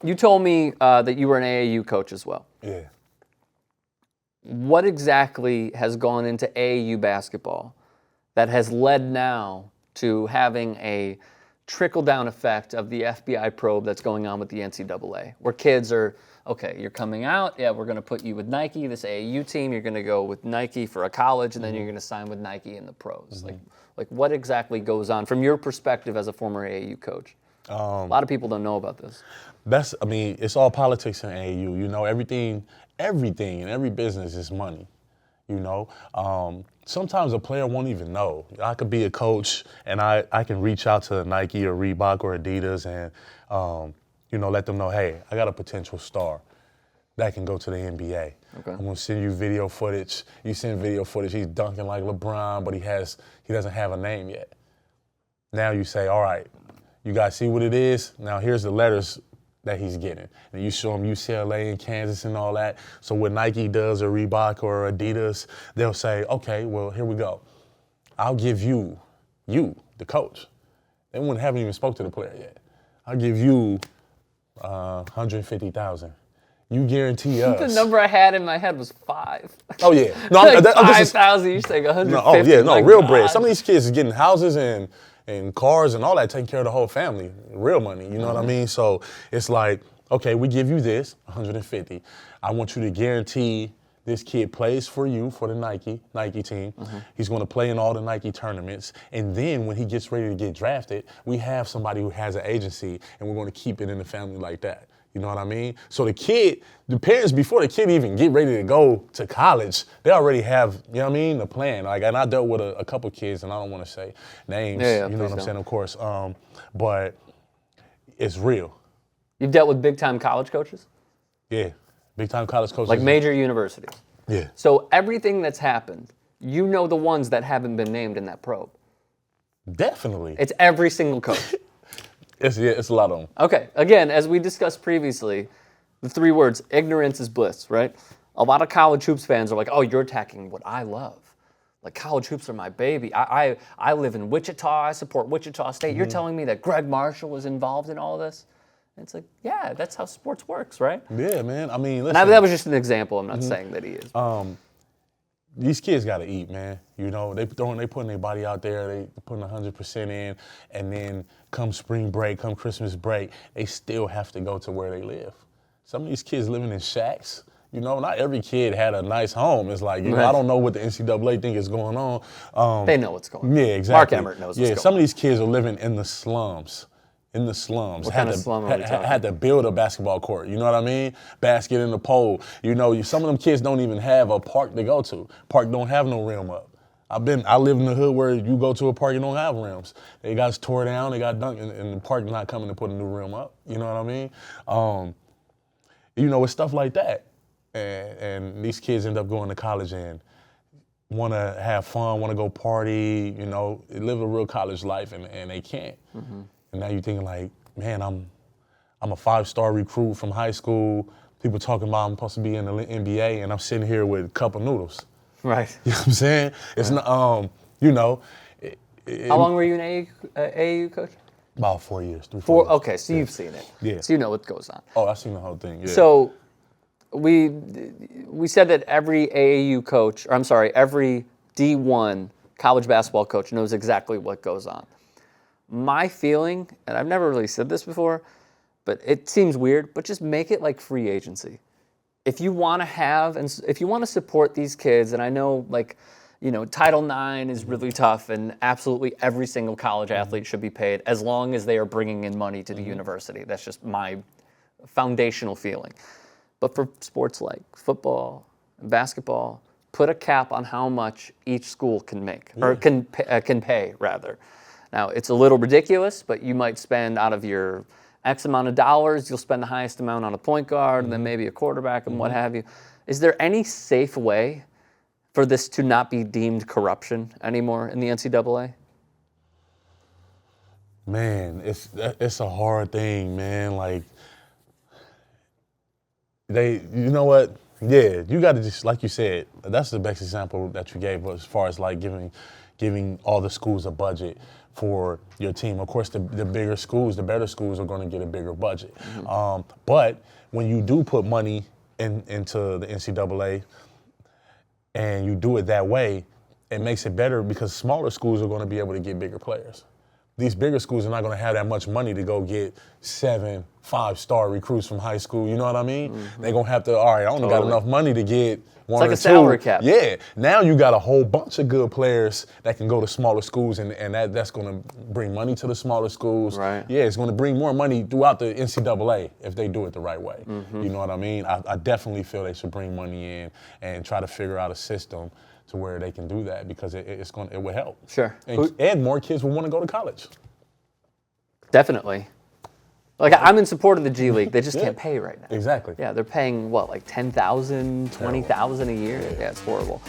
you told me that you were an AAU coach as well. Yeah. What exactly has gone into AAU basketball that has led now to having a trickle-down effect of the FBI probe that's going on with the NCAA, where kids are, okay, you're coming out, yeah, we're going to put you with Nike, this AAU team, you're going to go with Nike for a college, and then you're going to sign with Nike in the pros. Like what exactly goes on from your perspective as a former AAU coach? A lot of people don't know about this. It's all politics in AAU. You know, everything in every business is money. You know, sometimes a player won't even know. I could be a coach and I can reach out to Nike or Reebok or Adidas and, let them know, hey, I got a potential star that can go to the NBA. Okay. I'm gonna send you video footage. You send video footage, he's dunking like LeBron, but he doesn't have a name yet. Now you say, all right, you guys see what it is? Now here's the letters that he's getting. And you show him UCLA and Kansas and all that. So what Nike does or Reebok or Adidas, they'll say, okay, well, here we go. I'll give you, the coach. They haven't even spoke to the player yet. I'll give you $150,000. You guarantee us. The number I had in my head was 5. Oh yeah, no, like 5,000. You're saying 150. No, real bread. Some of these kids are getting houses and cars and all that, taking care of the whole family, real money. You know what I mean? So it's like, okay, we give you this 150. I want you to guarantee this kid plays for you for the Nike team. He's going to play in all the Nike tournaments, and then when he gets ready to get drafted, we have somebody who has an agency, and we're going to keep it in the family like that. You know what I mean? So the parents, before the kid even get ready to go to college, they already have, you know what I mean, the plan. Like, and I dealt with a couple kids, and I don't want to say names, you know what I'm saying, of course. But it's real. You've dealt with big-time college coaches? Yeah, big-time college coaches. Like major universities? Yeah. So everything that's happened, you know the ones that haven't been named in that probe? Definitely. It's every single coach. It's a lot of them. Okay, again, as we discussed previously, the 3 words, ignorance is bliss, right? A lot of college hoops fans are like, oh, you're attacking what I love. Like, college hoops are my baby. I live in Wichita. I support Wichita State. You're telling me that Greg Marshall was involved in all this? And it's like, yeah, that's how sports works, right? Yeah, man. I mean, listen. And that was just an example. I'm not saying that he is. These kids got to eat, man. You know, they putting their body out there, they putting 100% in, and then come spring break, come Christmas break, they still have to go to where they live. Some of these kids living in shacks. You know, not every kid had a nice home. It's like, you know, I don't know what the NCAA think is going on. They know what's going on. Yeah, exactly. Mark Emmert knows what's going on. Yeah, some of these kids are living in the slums. What kind of slum are we talking? Had to build a basketball court, you know what I mean? Basket in the pole. You know, some of them kids don't even have a park to go to. Park don't have no rim up. I live in the hood where you go to a park, you don't have rims. They got tore down, they got dunked, and the park not coming to put a new rim up. You know what I mean? You know, it's stuff like that. And these kids end up going to college and want to have fun, want to go party, you know, live a real college life, and they can't. And now you're thinking like, man, I'm a 5-star recruit from high school. People talking about I'm supposed to be in the NBA, and I'm sitting here with a cup of noodles. Right. You know what I'm saying? It's not, you know. How long were you an AAU coach? About 4 years. 3-4 years. Okay, so you've seen it. Yeah. So you know what goes on. Oh, I've seen the whole thing, yeah. So we said that every AAU coach, or I'm sorry, every D1 college basketball coach knows exactly what goes on. My feeling, and I've never really said this before, but it seems weird, but just make it like free agency. If you want to have, and if you want to support these kids, and I know like, you know, Title IX is really tough, and absolutely every single college athlete should be paid as long as they are bringing in money to the university. That's just my foundational feeling. But for sports like football and basketball, put a cap on how much each school can make, or can pay, rather. Now, it's a little ridiculous, but you might spend out of your X amount of dollars, you'll spend the highest amount on a point guard, and then maybe a quarterback and what have you. Is there any safe way for this to not be deemed corruption anymore in the NCAA? Man, it's a hard thing, man. Like, you know what? Yeah, you got to just, like you said, that's the best example that you gave as far as like giving giving all the schools a budget for your team. Of course, the bigger schools, the better schools are going to get a bigger budget. But when you do put money into the NCAA and you do it that way, it makes it better because smaller schools are going to be able to get bigger players. These bigger schools are not going to have that much money to go get 7 5-star recruits from high school. You know what I mean? They're going to have to, all right, I only got enough money to get one like or a two. salary cap. Yeah. Now you got a whole bunch of good players that can go to smaller schools, and that's going to bring money to the smaller schools. Right. Yeah, it's going to bring more money throughout the NCAA if they do it the right way. You know what I mean? I definitely feel they should bring money in and try to figure out a system to where they can do that because it would help. Sure. And more kids will want to go to college. Definitely. Like, I'm in support of the G League. They just can't pay right now. Exactly. Yeah, they're paying, what, like $10,000, $20,000 a year? Yeah, it's horrible.